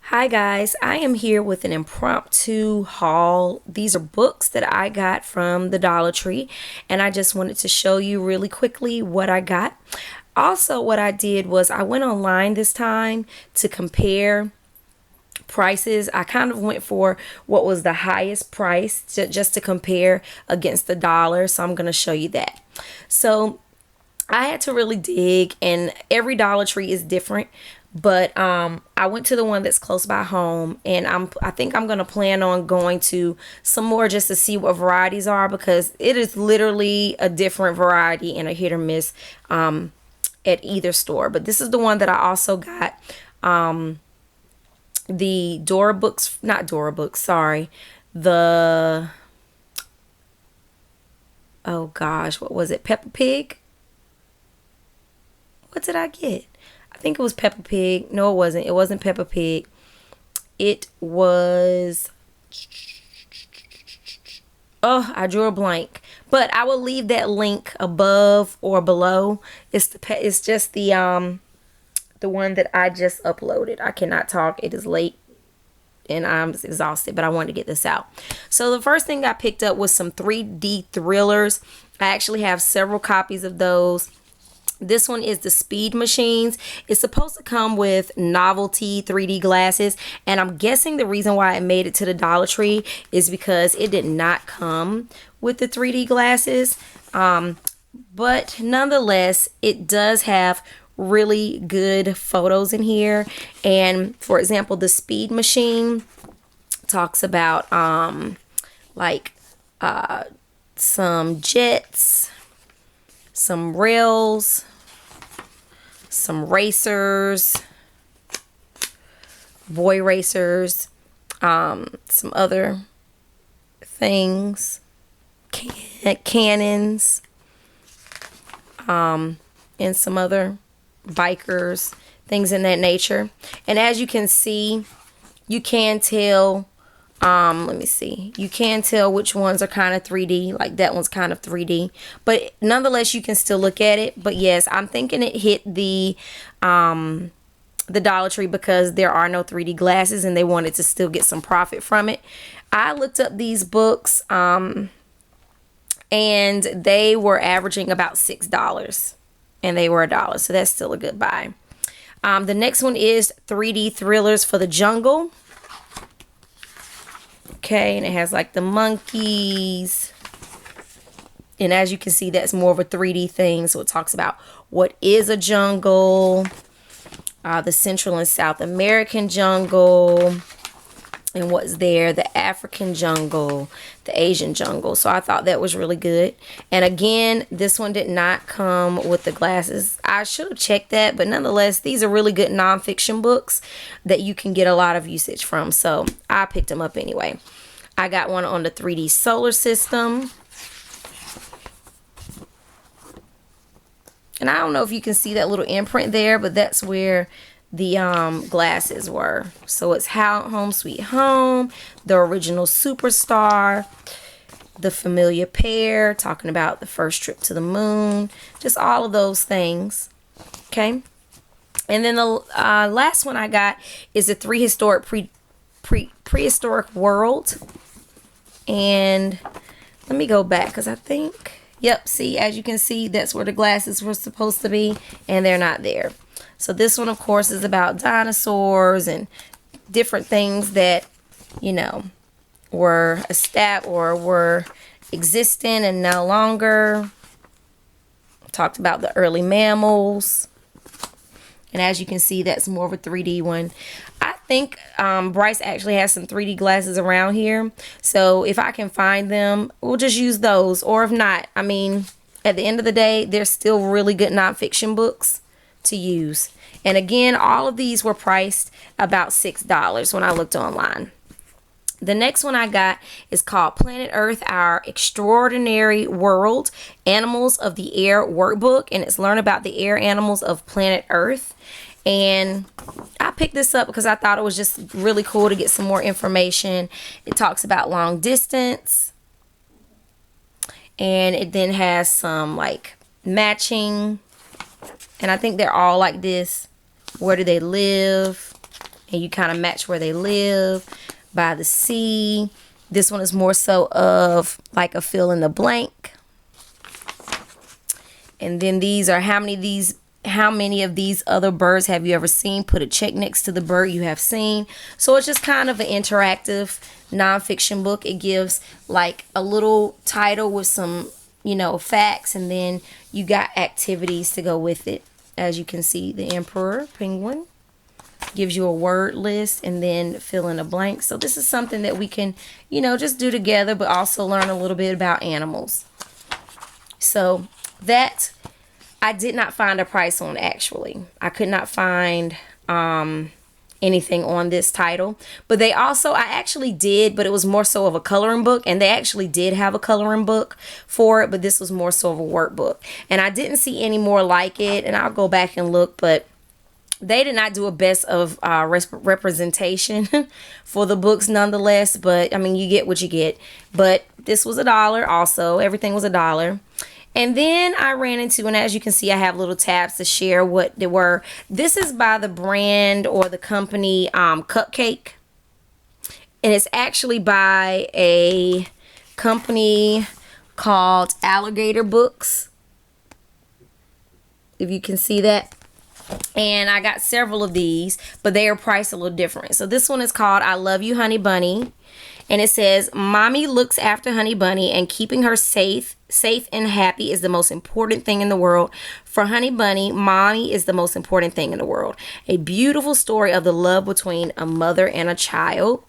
Hi guys, I am here with an impromptu haul. These are books that I got from the Dollar Tree, and I just wanted to show you really quickly what I got. Also, what I did was I went online this time to compare prices. I kind of went for what was the highest price just to compare against the dollar, so I'm going to show you that. So I had to really dig, and every Dollar Tree is different. But I went to the one that's close by home, and I think I'm gonna plan on going to some more just to see what varieties are, because it is literally a different variety and a hit or miss at either store. But this is the one that I also got, the Dora Books, not Dora Books, sorry, the, oh gosh, what was it, Peppa Pig? What did I get? I think it was Peppa Pig. No, it wasn't. It wasn't Peppa Pig. It was, oh, I drew a blank. But I will leave that link above or below. It's just the one that I just uploaded. I cannot talk. It is late and I'm exhausted, but I wanted to get this out. So the first thing I picked up was some 3D thrillers. I actually have several copies of those. This one is the Speed Machines. It's supposed to come with novelty 3D glasses, and I'm guessing the reason why it made it to the Dollar Tree is because it did not come with the 3D glasses. But nonetheless, it does have really good photos in here. And for example, the Speed Machine talks about like some jets, some rails, some racers, boy racers, some other things, cannons, and some other bikers, things in that nature. And as you can see, you can tell, let me see, you can tell which ones are kind of 3D, like that one's kind of 3D, but nonetheless you can still look at it. But yes, I'm thinking it hit the Dollar Tree because there are no 3D glasses and they wanted to still get some profit from it. I looked up these books and they were averaging about $6 and they were $1, so that's still a good buy. The next one is 3D Thrillers for the Jungle. Okay, and it has like the monkeys, and as you can see, that's more of a 3D thing. So it talks about what is a jungle, the Central and South American jungle, and what's there, the African jungle, the Asian jungle. So I thought that was really good. And again, this one did not come with the glasses. I should have checked that, but nonetheless, these are really good nonfiction books that you can get a lot of usage from. So I picked them up anyway. I got one on the 3D solar system. And I don't know if you can see that little imprint there, but that's where the glasses were. So it's Home Sweet Home, the original Superstar, the Familiar Pair, talking about the first trip to the moon, just all of those things. Okay. And then the last one I got is the Prehistoric World. And let me go back because I think, yep, see, as you can see, that's where the glasses were supposed to be, and they're not there. So this one, of course, is about dinosaurs and different things that, you know, were a stat or were existing and no longer. Talked about the early mammals. And as you can see, that's more of a 3D one. I think Bryce actually has some 3D glasses around here. So if I can find them, we'll just use those. Or if not, I mean, at the end of the day, they're still really good nonfiction books to use. And again, all of these were priced about $6 when I looked online. The next one I got is called Planet Earth, Our Extraordinary World, Animals of the Air Workbook. And it's learn about the air animals of planet Earth. And I picked this up because I thought it was just really cool to get some more information. It talks about long distance. And it then has some like matching. And I think they're all like this. Where do they live? and you kind of match where they live, by the sea. This one is more so of like a fill in the blank. And then these are how many of these other birds have you ever seen? Put a check next to the bird you have seen. So it's just kind of an interactive nonfiction book. It gives like a little title with some, facts, and then you got activities to go with it. As you can see, the emperor penguin gives you a word list and then fill in a blank. So this is something that we can, just do together, but also learn a little bit about animals. So that I did not find a price on. Actually, I could not find anything on this title, but I actually did, but it was more so of a coloring book, and they actually did have a coloring book for it, but this was more so of a workbook, and I didn't see any more like it, and I'll go back and look, but they did not do a best of representation for the books nonetheless. But I mean, you get what you get. But this was $1 also. Everything was $1. And then I ran into, and as you can see, I have little tabs to share what they were. This is by the brand or the company Cupcake. And it's actually by a company called Alligator Books. If you can see that. And I got several of these, but they are priced a little different. So this one is called I Love You, Honey Bunny. And it says, Mommy looks after Honey Bunny, and keeping her safe and happy is the most important thing in the world. For Honey Bunny, Mommy is the most important thing in the world. A beautiful story of the love between a mother and a child.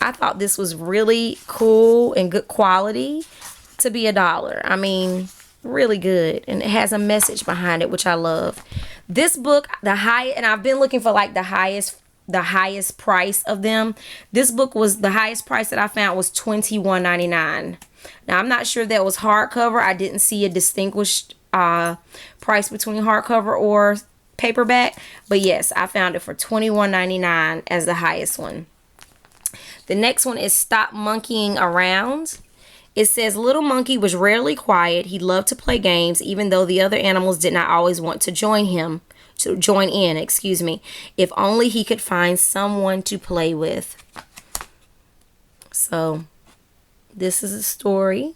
I thought this was really cool and good quality to be $1. I mean, really good, and it has a message behind it, which I love. This book, and I've been looking for like the highest price of them. This book was the highest price that I found was $21.99. Now I'm not sure if that was hardcover. I didn't see a distinguished price between hardcover or paperback, but yes, I found it for $21.99 as the highest one. The next one is Stop Monkeying Around. It says, Little Monkey was rarely quiet. He loved to play games, even though the other animals did not always want to join in, if only he could find someone to play with. So, this is a story.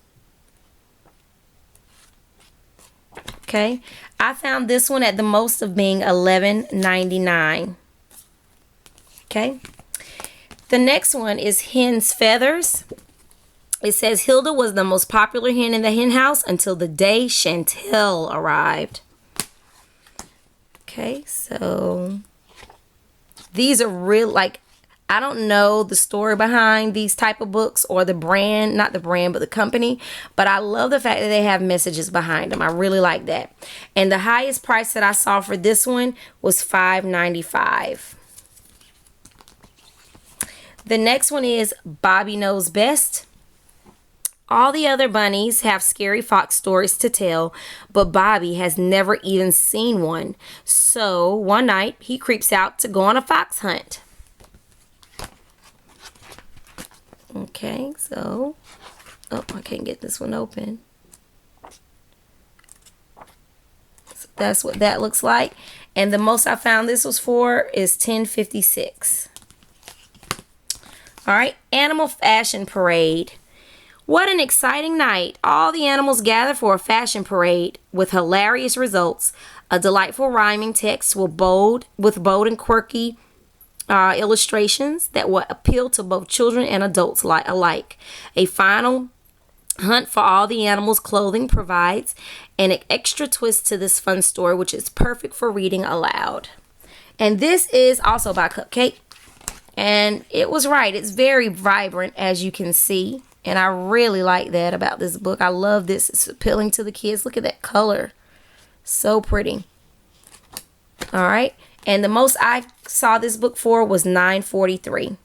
Okay. I found this one at the most of being $11.99. Okay. The next one is Hen's Feathers. It says Hilda was the most popular hen in the hen house until the day Chantel arrived. Okay, so these are real, like, I don't know the story behind these type of books or the brand, not the brand, but the company. But I love the fact that they have messages behind them. I really like that. And the highest price that I saw for this one was $5.95. The next one is Bobby Knows Best. All the other bunnies have scary fox stories to tell, but Bobby has never even seen one. So one night he creeps out to go on a fox hunt. Okay, so, I can't get this one open. So that's what that looks like. And the most I found this was for is $10.56. All right, Animal Fashion Parade. What an exciting night. All the animals gather for a fashion parade with hilarious results. A delightful rhyming text with bold and quirky illustrations that will appeal to both children and adults alike. A final hunt for all the animals' clothing provides an extra twist to this fun story, which is perfect for reading aloud. And this is also by Cupcake. And it was right. It's very vibrant, as you can see. And I really like that about this book. I love this. It's appealing to the kids. Look at that color. So pretty. All right. And the most I saw this book for was $9.43.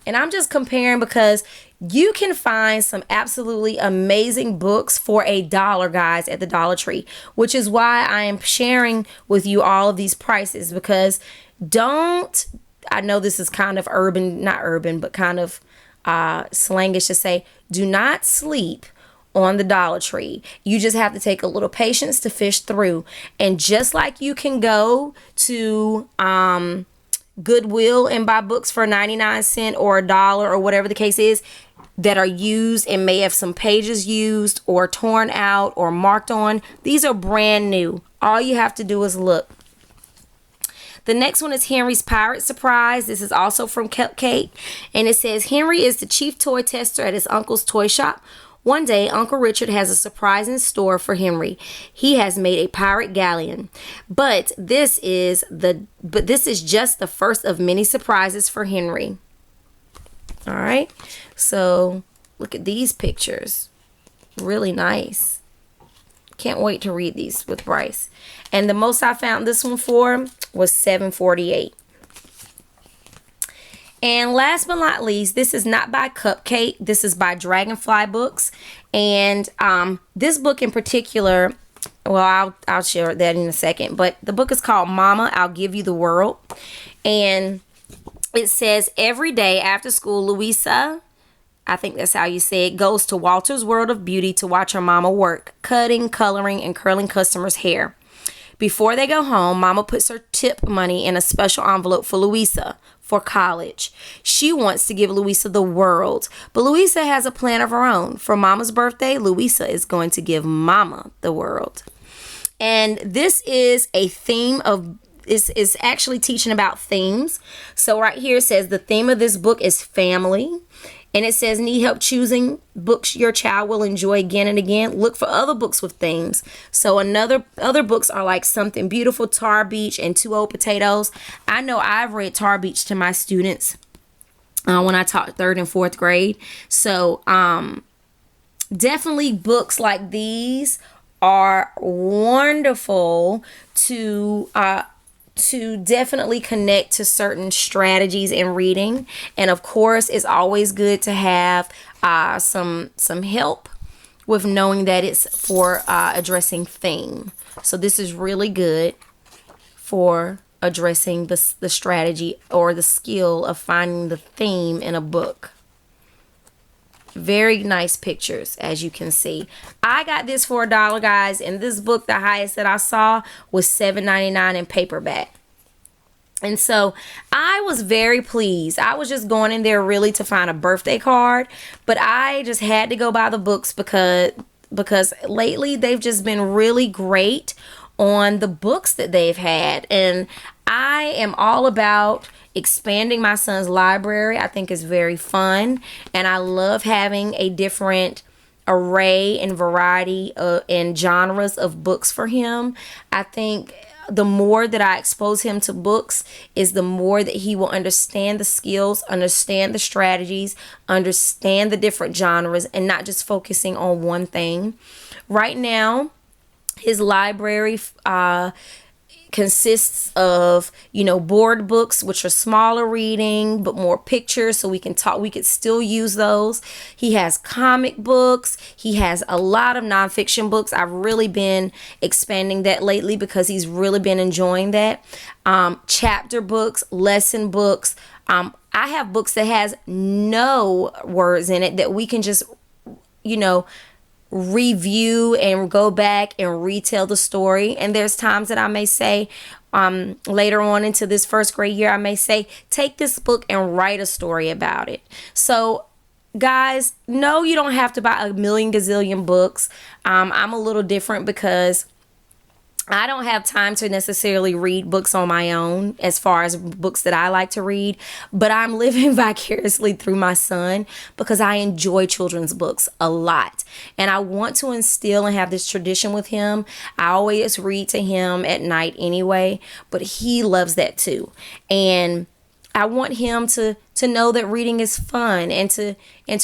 And I'm just comparing because you can find some absolutely amazing books for $1, guys, at the Dollar Tree, which is why I am sharing with you all of these prices, because I know this is kind of not urban, but kind of slangish to say, do not sleep on the Dollar Tree. You just have to take a little patience to fish through. And just like you can go to Goodwill and buy books for 99 cents or $1 or whatever the case is, that are used and may have some pages used or torn out or marked on, these are brand new. All you have to do is look. The next one is Henry's Pirate Surprise. This is also from Cupcake. And it says, Henry is the chief toy tester at his uncle's toy shop. One day, Uncle Richard has a surprise in store for Henry. He has made a pirate galleon. But this is just the first of many surprises for Henry. All right. So, look at these pictures. Really nice. Can't wait to read these with Bryce. And the most I found this one for was $7.48. And last but not least, this is not by Cupcake. This is by Dragonfly Books. And this book in particular, well, I'll share that in a second. But the book is called Mama, I'll Give You the World. And it says, every day after school, Louisa, I think that's how you say it, goes to Walter's World of Beauty to watch her mama work, cutting, coloring, and curling customers' hair. Before they go home, Mama puts her tip money in a special envelope for Louisa for college. She wants to give Louisa the world, but Louisa has a plan of her own. For Mama's birthday, Louisa is going to give Mama the world. And this is a theme of is actually teaching about themes. So right here it says the theme of this book is family. And it says, need help choosing books your child will enjoy again and again? Look for other books with themes. So other books are like Something Beautiful, Tar Beach, and Two Old Potatoes. I know I've read Tar Beach to my students when I taught 3rd and 4th grade. So definitely books like these are wonderful to definitely connect to certain strategies in reading. And of course, it's always good to have some help with knowing that it's for addressing theme. So this is really good for addressing the strategy or the skill of finding the theme in a book. Very nice pictures, as you can see. I got this for $1, guys, and this book, the highest that I saw, was $7.99 in paperback. And so I was very pleased. I was just going in there really to find a birthday card, but I just had to go buy the books because lately they've just been really great on the books that they've had. And I am all about expanding my son's library. I think it's very fun, and I love having a different array and variety and genres of books for him. I think the more that I expose him to books is the more that he will understand the skills, understand the strategies, understand the different genres, and not just focusing on one thing. Right now, his library consists of, board books, which are smaller reading but more pictures, so we could still use those. He has comic books. He has a lot of nonfiction books. I've really been expanding that lately because he's really been enjoying that. Chapter books, lesson books. I have books that has no words in it that we can just review and go back and retell the story. And there's times that I may say later on into this 1st grade year, I may say, take this book and write a story about it. So guys, no, you don't have to buy a million gazillion books. I'm a little different because I don't have time to necessarily read books on my own as far as books that I like to read, but I'm living vicariously through my son because I enjoy children's books a lot. And I want to instill and have this tradition with him. I always read to him at night anyway, but he loves that too. And I want him to know that reading is fun and to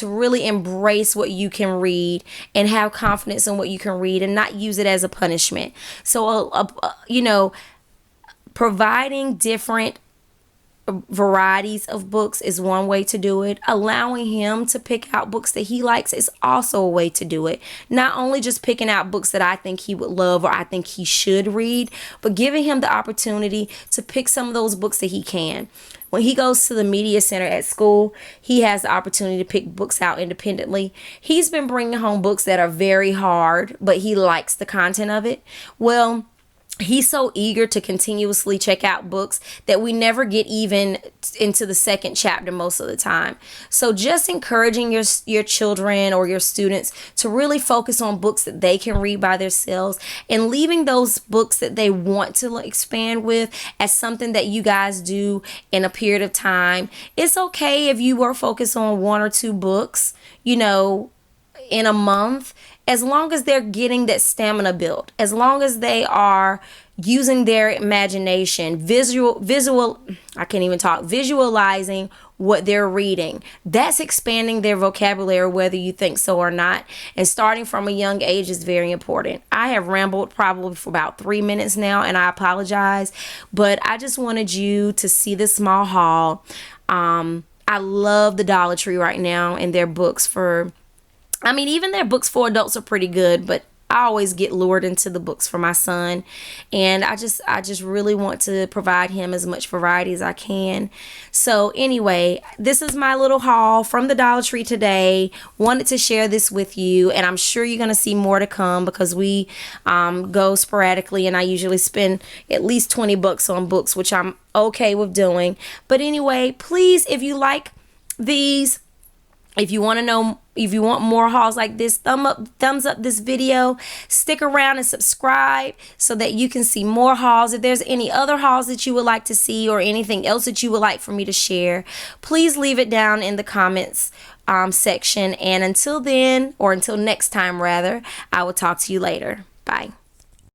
really embrace what you can read and have confidence in what you can read and not use it as a punishment. So, providing different varieties of books is one way to do it. Allowing him to pick out books that he likes is also a way to do it. Not only just picking out books that I think he would love or I think he should read, but giving him the opportunity to pick some of those books that he can. When he goes to the media center at school, he has the opportunity to pick books out independently. He's been bringing home books that are very hard, but he likes the content of it. Well, he's so eager to continuously check out books that we never get even into the second chapter most of the time. So just encouraging your children or your students to really focus on books that they can read by themselves, and leaving those books that they want to expand with as something that you guys do in a period of time. It's okay if you were focused on 1 or 2 books, in a month, as long as they're getting that stamina built, as long as they are using their imagination, visualizing what they're reading. That's expanding their vocabulary, whether you think so or not. And starting from a young age is very important. I have rambled probably for about 3 minutes now, and I apologize, but I just wanted you to see this small haul. I love the Dollar Tree right now and their books even their books for adults are pretty good, but I always get lured into the books for my son, and I just really want to provide him as much variety as I can. So anyway, this is my little haul from the Dollar Tree today. Wanted to share this with you, and I'm sure you're going to see more to come because we go sporadically, and I usually spend at least $20 on books, which I'm okay with doing. But anyway, please, if you like these, if you want more hauls like this, thumbs up this video, stick around and subscribe so that you can see more hauls. If there's any other hauls that you would like to see or anything else that you would like for me to share, please leave it down in the comments section. And until then, or until next time rather, I will talk to you later. Bye.